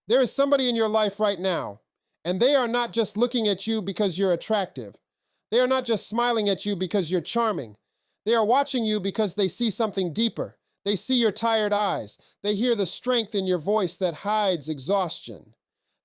There is somebody in your life right now, and they are not just looking at you because you're attractive. They are not just smiling at you because you're charming. They are watching you because they see something deeper. They see your tired eyes. They hear the strength in your voice that hides exhaustion.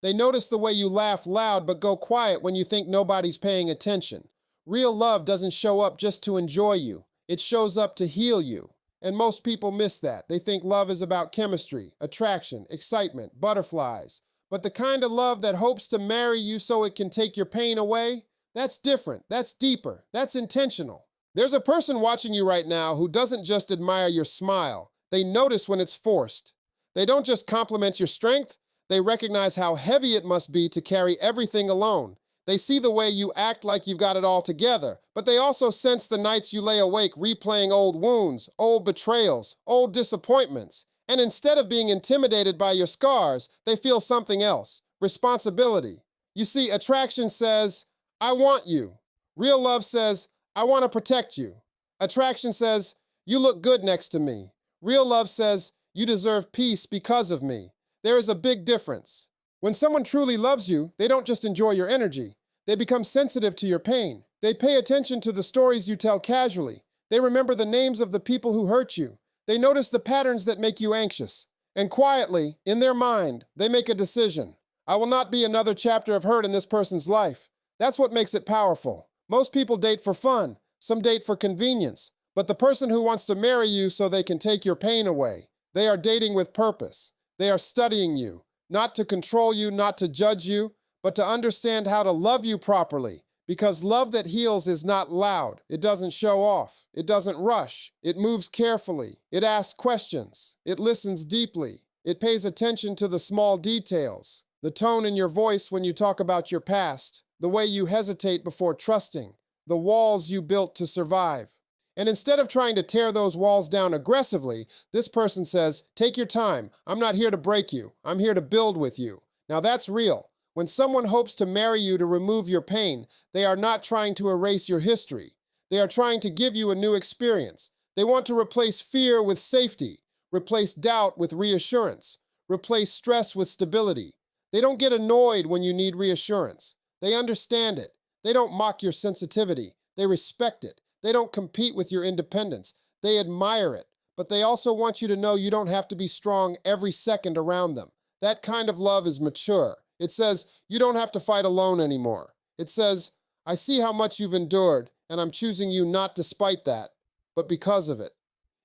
They notice the way you laugh loud but go quiet when you think nobody's paying attention. Real love doesn't show up just to enjoy you. It shows up to heal you. And most people miss that. They think love is about chemistry, attraction, excitement, butterflies. But the kind of love that hopes to marry you so it can take your pain away, that's different, that's deeper, that's intentional. There's a person watching you right now who doesn't just admire your smile. They notice when it's forced. They don't just compliment your strength, they recognize how heavy it must be to carry everything alone. They see the way you act like you've got it all together, but they also sense the nights you lay awake replaying old wounds, old betrayals, old disappointments. And instead of being intimidated by your scars, they feel something else, responsibility. You see, attraction says, I want you. Real love says, I want to protect you. Attraction says, you look good next to me. Real love says, you deserve peace because of me. There is a big difference. When someone truly loves you, they don't just enjoy your energy. They become sensitive to your pain. They pay attention to the stories you tell casually. They remember the names of the people who hurt you. They notice the patterns that make you anxious. And quietly, in their mind, they make a decision. I will not be another chapter of hurt in this person's life. That's what makes it powerful. Most people date for fun. Some date for convenience. But the person who wants to marry you so they can take your pain away, they are dating with purpose. They are studying you. Not to control you, not to judge you, but to understand how to love you properly. Because love that heals is not loud. It doesn't show off. It doesn't rush. It moves carefully. It asks questions. It listens deeply. It pays attention to the small details. The tone in your voice when you talk about your past. The way you hesitate before trusting. The walls you built to survive. And instead of trying to tear those walls down aggressively, this person says, take your time. I'm not here to break you. I'm here to build with you. Now that's real. When someone hopes to marry you to remove your pain, they are not trying to erase your history. They are trying to give you a new experience. They want to replace fear with safety, replace doubt with reassurance, replace stress with stability. They don't get annoyed when you need reassurance. They understand it. They don't mock your sensitivity. They respect it. They don't compete with your independence. They admire it. But they also want you to know you don't have to be strong every second around them. That kind of love is mature. It says, you don't have to fight alone anymore. It says, I see how much you've endured, and I'm choosing you not despite that, but because of it.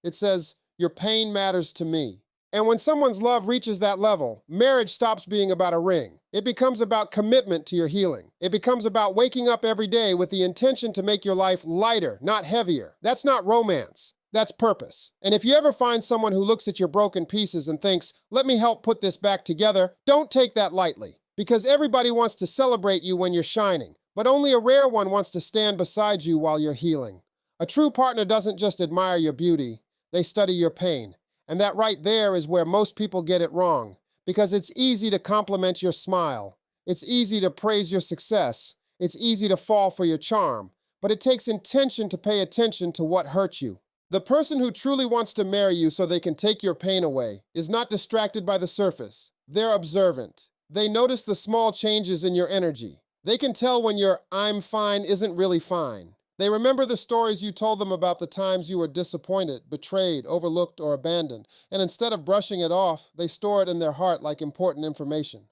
It says, your pain matters to me. And when someone's love reaches that level, marriage stops being about a ring. It becomes about commitment to your healing. It becomes about waking up every day with the intention to make your life lighter, not heavier. That's not romance. That's purpose. And if you ever find someone who looks at your broken pieces and thinks, let me help put this back together, don't take that lightly. Because everybody wants to celebrate you when you're shining, but only a rare one wants to stand beside you while you're healing. A true partner doesn't just admire your beauty, they study your pain. And that right there is where most people get it wrong. Because it's easy to compliment your smile. It's easy to praise your success. It's easy to fall for your charm. But it takes intention to pay attention to what hurt you. The person who truly wants to marry you so they can take your pain away is not distracted by the surface. They're observant. They notice the small changes in your energy. They can tell when your I'm fine isn't really fine. They remember the stories you told them about the times you were disappointed, betrayed, overlooked, or abandoned, and instead of brushing it off, they store it in their heart like important information.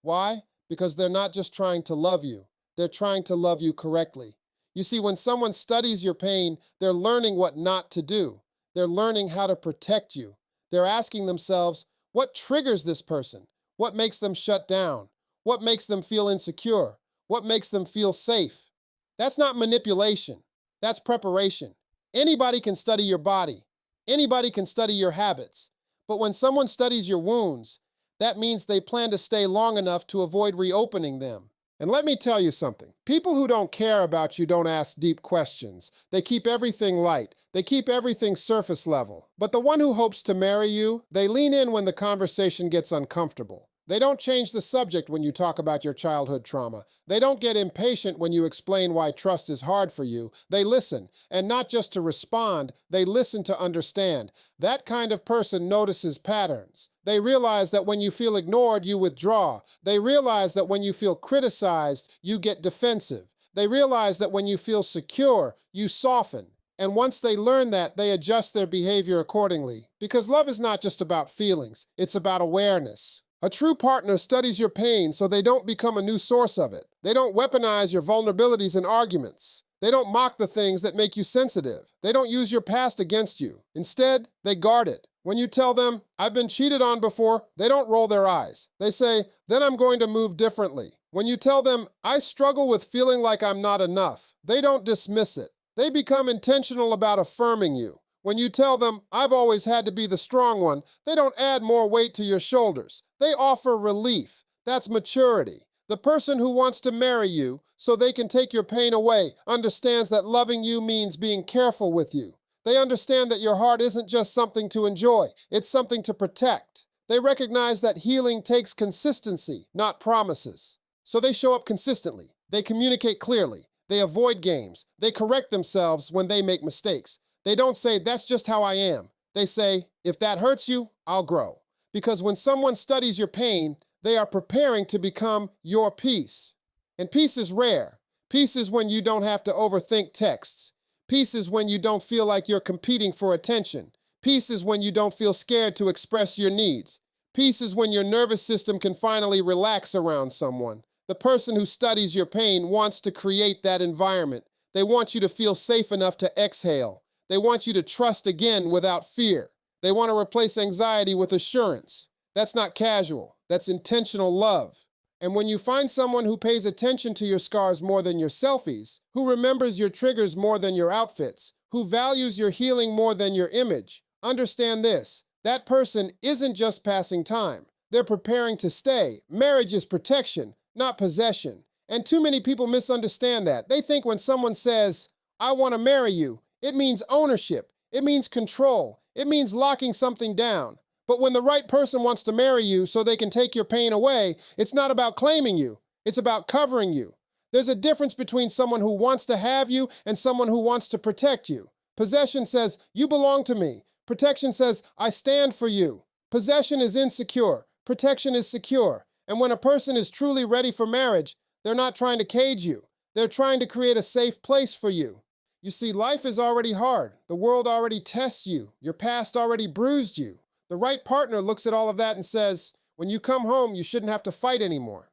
Why? Because they're not just trying to love you, they're trying to love you correctly. You see, when someone studies your pain, they're learning what not to do. They're learning how to protect you. They're asking themselves, what triggers this person? What makes them shut down? What makes them feel insecure? What makes them feel safe? That's not manipulation. That's preparation. Anybody can study your body. Anybody can study your habits. But when someone studies your wounds, that means they plan to stay long enough to avoid reopening them. And let me tell you something. People who don't care about you don't ask deep questions. They keep everything light. They keep everything surface level. But the one who hopes to marry you, they lean in when the conversation gets uncomfortable. They don't change the subject when you talk about your childhood trauma. They don't get impatient when you explain why trust is hard for you. They listen, and not just to respond, they listen to understand. That kind of person notices patterns. They realize that when you feel ignored, you withdraw. They realize that when you feel criticized, you get defensive. They realize that when you feel secure, you soften. And once they learn that, they adjust their behavior accordingly. Because love is not just about feelings, it's about awareness. A true partner studies your pain so they don't become a new source of it. They don't weaponize your vulnerabilities in arguments. They don't mock the things that make you sensitive. They don't use your past against you. Instead, they guard it. When you tell them, I've been cheated on before, they don't roll their eyes. They say, then I'm going to move differently. When you tell them, I struggle with feeling like I'm not enough, they don't dismiss it. They become intentional about affirming you. When you tell them, I've always had to be the strong one, they don't add more weight to your shoulders. They offer relief. That's maturity. The person who wants to marry you so they can take your pain away understands that loving you means being careful with you. They understand that your heart isn't just something to enjoy, it's something to protect. They recognize that healing takes consistency, not promises. So they show up consistently. They communicate clearly. They avoid games. They correct themselves when they make mistakes. They don't say, that's just how I am. They say, if that hurts you, I'll grow. Because when someone studies your pain, they are preparing to become your peace. And peace is rare. Peace is when you don't have to overthink texts. Peace is when you don't feel like you're competing for attention. Peace is when you don't feel scared to express your needs. Peace is when your nervous system can finally relax around someone. The person who studies your pain wants to create that environment. They want you to feel safe enough to exhale. They want you to trust again without fear. They want to replace anxiety with assurance. That's not casual. That's intentional love. And when you find someone who pays attention to your scars more than your selfies, who remembers your triggers more than your outfits, who values your healing more than your image, understand this. That person isn't just passing time. They're preparing to stay. Marriage is protection, not possession. And too many people misunderstand that. They think when someone says, I want to marry you, it means ownership. It means control. It means locking something down. But when the right person wants to marry you so they can take your pain away, it's not about claiming you. It's about covering you. There's a difference between someone who wants to have you and someone who wants to protect you. Possession says, you belong to me. Protection says, I stand for you. Possession is insecure. Protection is secure. And when a person is truly ready for marriage, they're not trying to cage you. They're trying to create a safe place for you. You see, life is already hard. The world already tests you. Your past already bruised you. The right partner looks at all of that and says, when you come home, you shouldn't have to fight anymore.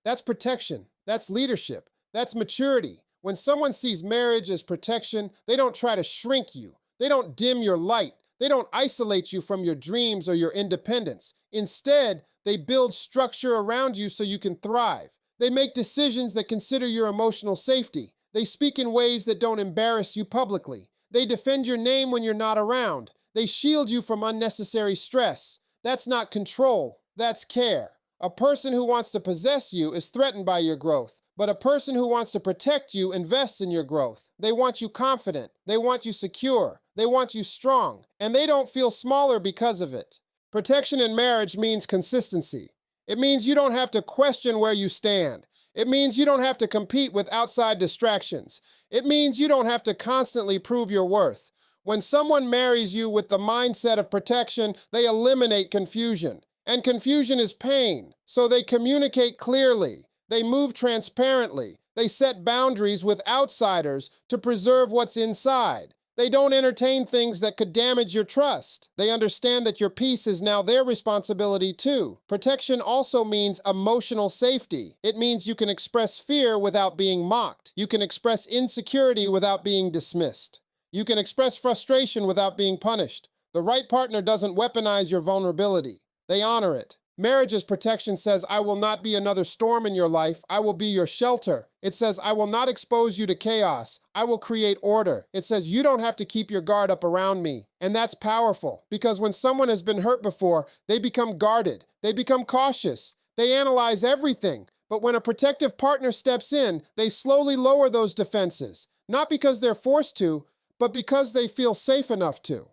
That's protection. That's leadership. That's maturity. When someone sees marriage as protection, they don't try to shrink you. They don't dim your light. They don't isolate you from your dreams or your independence. Instead, they build structure around you so you can thrive. They make decisions that consider your emotional safety. They speak in ways that don't embarrass you publicly. They defend your name when you're not around. They shield you from unnecessary stress. That's not control, that's care. A person who wants to possess you is threatened by your growth, but a person who wants to protect you invests in your growth. They want you confident, they want you secure, they want you strong, and they don't feel smaller because of it. Protection in marriage means consistency. It means you don't have to question where you stand. It means you don't have to compete with outside distractions. It means you don't have to constantly prove your worth. When someone marries you with the mindset of protection, they eliminate confusion. And confusion is pain, so they communicate clearly. They move transparently. They set boundaries with outsiders to preserve what's inside. They don't entertain things that could damage your trust. They understand that your peace is now their responsibility too. Protection also means emotional safety. It means you can express fear without being mocked. You can express insecurity without being dismissed. You can express frustration without being punished. The right partner doesn't weaponize your vulnerability. They honor it. Marriage's protection says, I will not be another storm in your life. I will be your shelter. It says, I will not expose you to chaos. I will create order. It says, you don't have to keep your guard up around me. And that's powerful, because when someone has been hurt before, they become guarded. They become cautious. They analyze everything. But when a protective partner steps in, they slowly lower those defenses. Not because they're forced to, but because they feel safe enough to.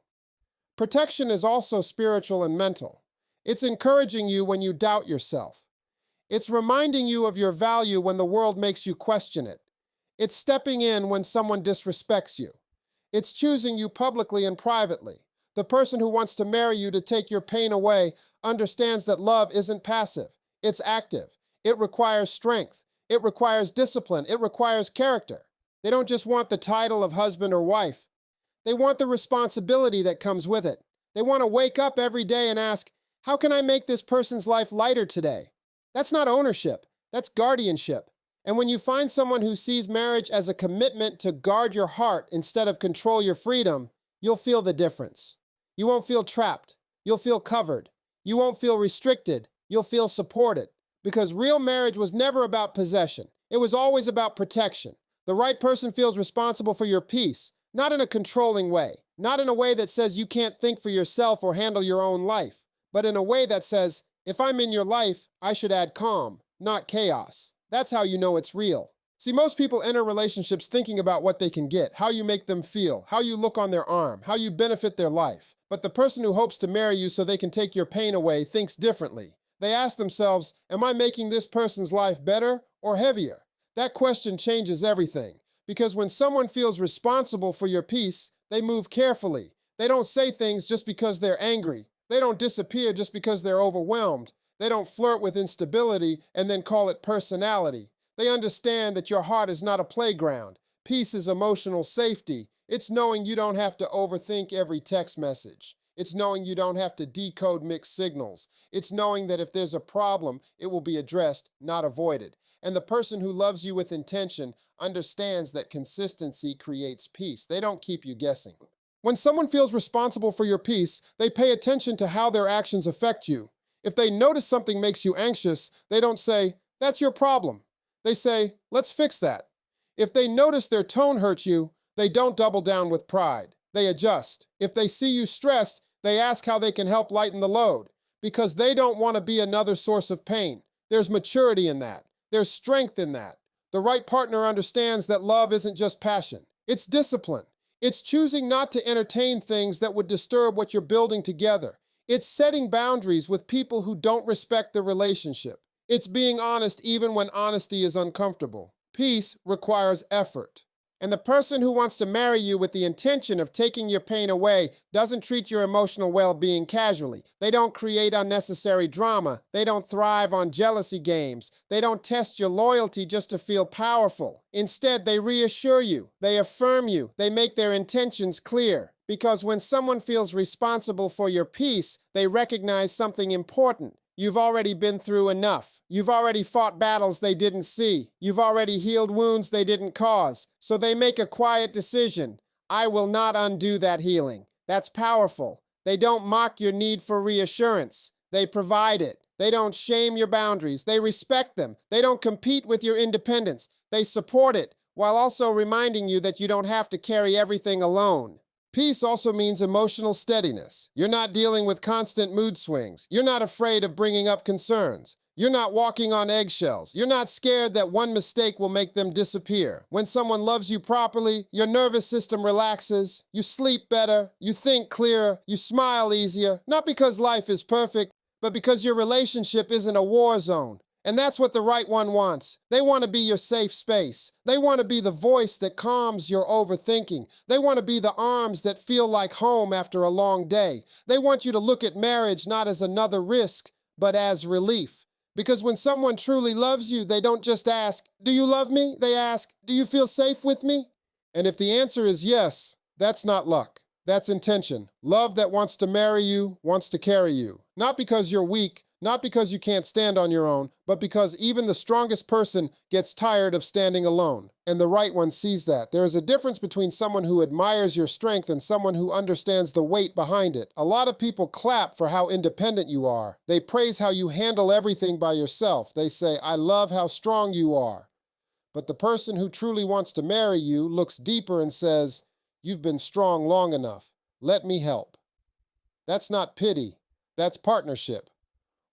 Protection is also spiritual and mental. It's encouraging you when you doubt yourself. It's reminding you of your value when the world makes you question it. It's stepping in when someone disrespects you. It's choosing you publicly and privately. The person who wants to marry you to take your pain away understands that love isn't passive, it's active. It requires strength, it requires discipline, it requires character. They don't just want the title of husband or wife, they want the responsibility that comes with it. They want to wake up every day and ask, how can I make this person's life lighter today? That's not ownership, that's guardianship. And when you find someone who sees marriage as a commitment to guard your heart instead of control your freedom, you'll feel the difference. You won't feel trapped. You'll feel covered. You won't feel restricted. You'll feel supported. Because real marriage was never about possession. It was always about protection. The right person feels responsible for your peace, not in a controlling way, not in a way that says you can't think for yourself or handle your own life, but in a way that says, if I'm in your life, I should add calm, not chaos. That's how you know it's real. See, most people enter relationships thinking about what they can get, how you make them feel, how you look on their arm, how you benefit their life. But the person who hopes to marry you so they can take your pain away thinks differently. They ask themselves, am I making this person's life better or heavier? That question changes everything. Because when someone feels responsible for your peace, they move carefully. They don't say things just because they're angry. They don't disappear just because they're overwhelmed. They don't flirt with instability and then call it personality. They understand that your heart is not a playground. Peace is emotional safety. It's knowing you don't have to overthink every text message. It's knowing you don't have to decode mixed signals. It's knowing that if there's a problem, it will be addressed, not avoided. And the person who loves you with intention understands that consistency creates peace. They don't keep you guessing. When someone feels responsible for your peace, they pay attention to how their actions affect you. If they notice something makes you anxious, they don't say, that's your problem. They say, let's fix that. If they notice their tone hurts you, they don't double down with pride. They adjust. If they see you stressed, they ask how they can help lighten the load, because they don't want to be another source of pain. There's maturity in that. There's strength in that. The right partner understands that love isn't just passion. It's discipline. It's choosing not to entertain things that would disturb what you're building together. It's setting boundaries with people who don't respect the relationship. It's being honest even when honesty is uncomfortable. Peace requires effort. And the person who wants to marry you with the intention of taking your pain away doesn't treat your emotional well-being casually. They don't create unnecessary drama. They don't thrive on jealousy games. They don't test your loyalty just to feel powerful. Instead, they reassure you. They affirm you. They make their intentions clear. Because when someone feels responsible for your peace, they recognize something important. You've already been through enough. You've already fought battles they didn't see. You've already healed wounds they didn't cause. So they make a quiet decision. I will not undo that healing. That's powerful. They don't mock your need for reassurance. They provide it. They don't shame your boundaries. They respect them. They don't compete with your independence. They support it, while also reminding you that you don't have to carry everything alone. Peace also means emotional steadiness. You're not dealing with constant mood swings. You're not afraid of bringing up concerns. You're not walking on eggshells. You're not scared that one mistake will make them disappear. When someone loves you properly, your nervous system relaxes, you sleep better, you think clearer, you smile easier, not because life is perfect, but because your relationship isn't a war zone. And that's what the right one wants. They want to be your safe space. They want to be the voice that calms your overthinking. They want to be the arms that feel like home after a long day. They want you to look at marriage not as another risk, but as relief. Because when someone truly loves you, they don't just ask, do you love me? They ask, do you feel safe with me? And if the answer is yes, that's not luck. That's intention. Love that wants to marry you, wants to carry you. Not because you're weak, not because you can't stand on your own, but because even the strongest person gets tired of standing alone. And the right one sees that. There is a difference between someone who admires your strength and someone who understands the weight behind it. A lot of people clap for how independent you are. They praise how you handle everything by yourself. They say, I love how strong you are. But the person who truly wants to marry you looks deeper and says, you've been strong long enough. Let me help. That's not pity. That's partnership.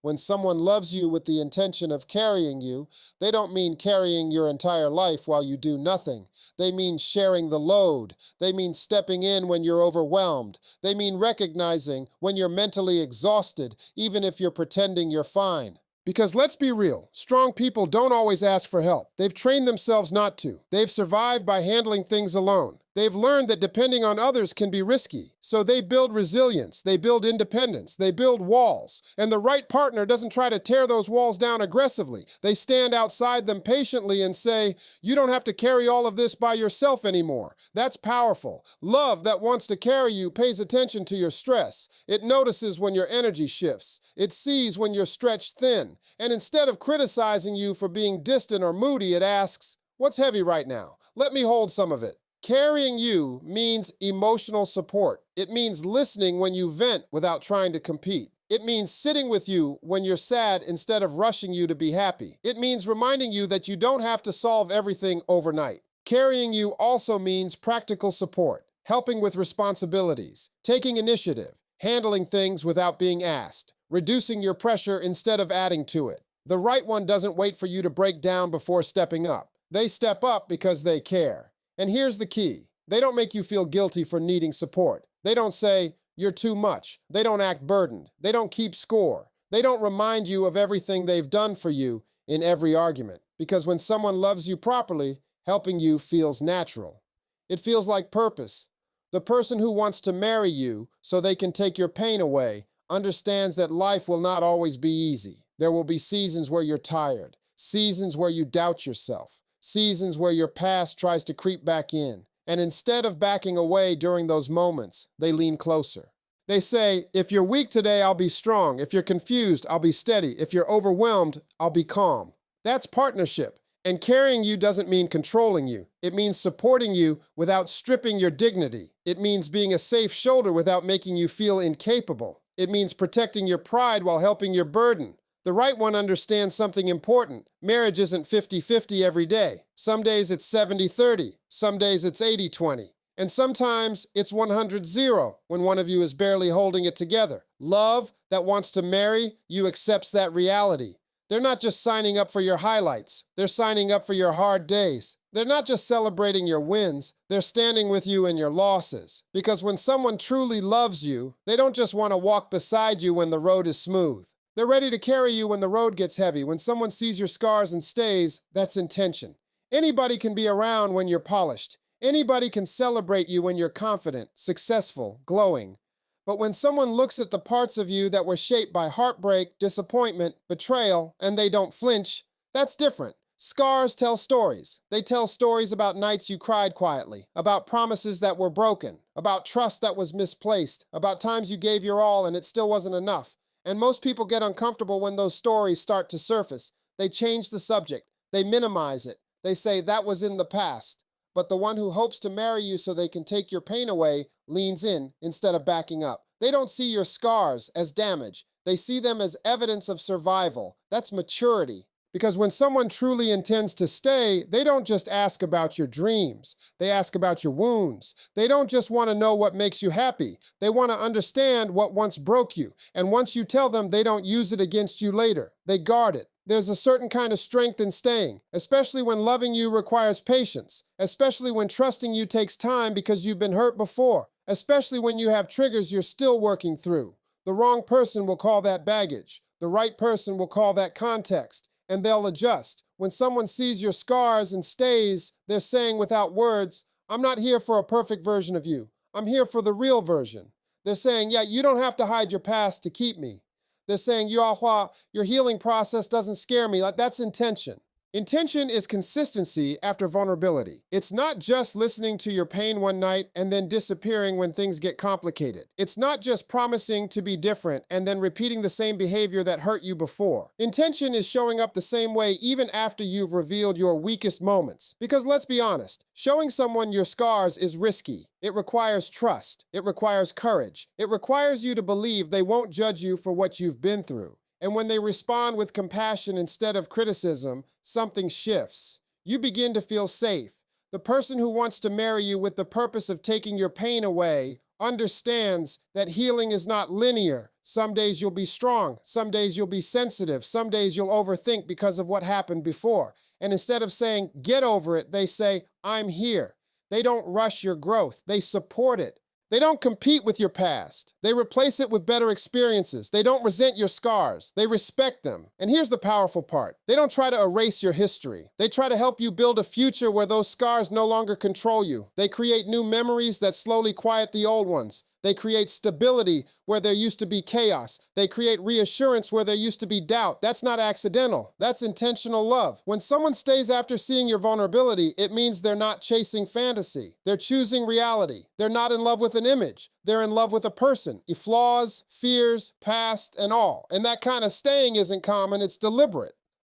When someone loves you with the intention of carrying you, they don't mean carrying your entire life while you do nothing. They mean sharing the load. They mean stepping in when you're overwhelmed. They mean recognizing when you're mentally exhausted, even if you're pretending you're fine. Because let's be real, strong people don't always ask for help. They've trained themselves not to. They've survived by handling things alone. They've learned that depending on others can be risky. So they build resilience, they build independence, they build walls. And the right partner doesn't try to tear those walls down aggressively. They stand outside them patiently and say, you don't have to carry all of this by yourself anymore. That's powerful. Love that wants to carry you pays attention to your stress. It notices when your energy shifts. It sees when you're stretched thin. And instead of criticizing you for being distant or moody, it asks, what's heavy right now? Let me hold some of it. Carrying you means emotional support. It means listening when you vent without trying to compete. It means sitting with you when you're sad instead of rushing you to be happy. It means reminding you that you don't have to solve everything overnight. Carrying you also means practical support, helping with responsibilities, taking initiative, handling things without being asked, reducing your pressure instead of adding to it. The right one doesn't wait for you to break down before stepping up. They step up because they care. And here's the key. They don't make you feel guilty for needing support. They don't say, you're too much. They don't act burdened. They don't keep score. They don't remind you of everything they've done for you in every argument. Because when someone loves you properly, helping you feels natural. It feels like purpose. The person who wants to marry you so they can take your pain away understands that life will not always be easy. There will be seasons where you're tired, seasons where you doubt yourself, seasons where your past tries to creep back in. And instead of backing away during those moments, they lean closer. They say, if you're weak today, I'll be strong. If you're confused, I'll be steady. If you're overwhelmed, I'll be calm. That's partnership. And carrying you doesn't mean controlling you. It means supporting you without stripping your dignity. It means being a safe shoulder without making you feel incapable. It means protecting your pride while helping your burden. The right one understands something important. Marriage isn't 50-50 every day. Some days it's 70-30. Some days it's 80-20. And sometimes it's 100-0 when one of you is barely holding it together. Love that wants to marry you accepts that reality. They're not just signing up for your highlights. They're signing up for your hard days. They're not just celebrating your wins. They're standing with you in your losses. Because when someone truly loves you, they don't just want to walk beside you when the road is smooth. They're ready to carry you when the road gets heavy. When someone sees your scars and stays, that's intention. Anybody can be around when you're polished. Anybody can celebrate you when you're confident, successful, glowing. But when someone looks at the parts of you that were shaped by heartbreak, disappointment, betrayal, and they don't flinch, that's different. Scars tell stories. They tell stories about nights you cried quietly, about promises that were broken, about trust that was misplaced, about times you gave your all and it still wasn't enough. And most people get uncomfortable when those stories start to surface. They change the subject. They minimize it. They say that was in the past. But the one who hopes to marry you so they can take your pain away leans in instead of backing up. They don't see your scars as damage. They see them as evidence of survival. That's maturity. Because when someone truly intends to stay, they don't just ask about your dreams. They ask about your wounds. They don't just want to know what makes you happy. They want to understand what once broke you. And once you tell them, they don't use it against you later. They guard it. There's a certain kind of strength in staying, especially when loving you requires patience, especially when trusting you takes time because you've been hurt before, especially when you have triggers you're still working through. The wrong person will call that baggage. The right person will call that context. And they'll adjust. When someone sees your scars and stays, they're saying without words, I'm not here for a perfect version of you. I'm here for the real version. They're saying, yeah, you don't have to hide your past to keep me. They're saying, your healing process doesn't scare me. That's intention. Intention is consistency after vulnerability. It's not just listening to your pain one night and then disappearing when things get complicated. It's not just promising to be different and then repeating the same behavior that hurt you before. Intention is showing up the same way even after you've revealed your weakest moments. Because let's be honest, showing someone your scars is risky. It requires trust. It requires courage. It requires you to believe they won't judge you for what you've been through. And when they respond with compassion instead of criticism, something shifts. You begin to feel safe. The person who wants to marry you with the purpose of taking your pain away understands that healing is not linear. Some days you'll be strong. Some days you'll be sensitive. Some days you'll overthink because of what happened before. And instead of saying, get over it, they say, I'm here. They don't rush your growth. They support it. They don't compete with your past. They replace it with better experiences. They don't resent your scars. They respect them. And here's the powerful part. They don't try to erase your history. They try to help you build a future where those scars no longer control you. They create new memories that slowly quiet the old ones. They create stability where there used to be chaos. They create reassurance where there used to be doubt. That's not accidental. That's intentional love. When someone stays after seeing your vulnerability, it means they're not chasing fantasy. They're choosing reality. They're not in love with an image. They're in love with a person, flaws, fears, past, and all. And that kind of staying isn't common, it's deliberate.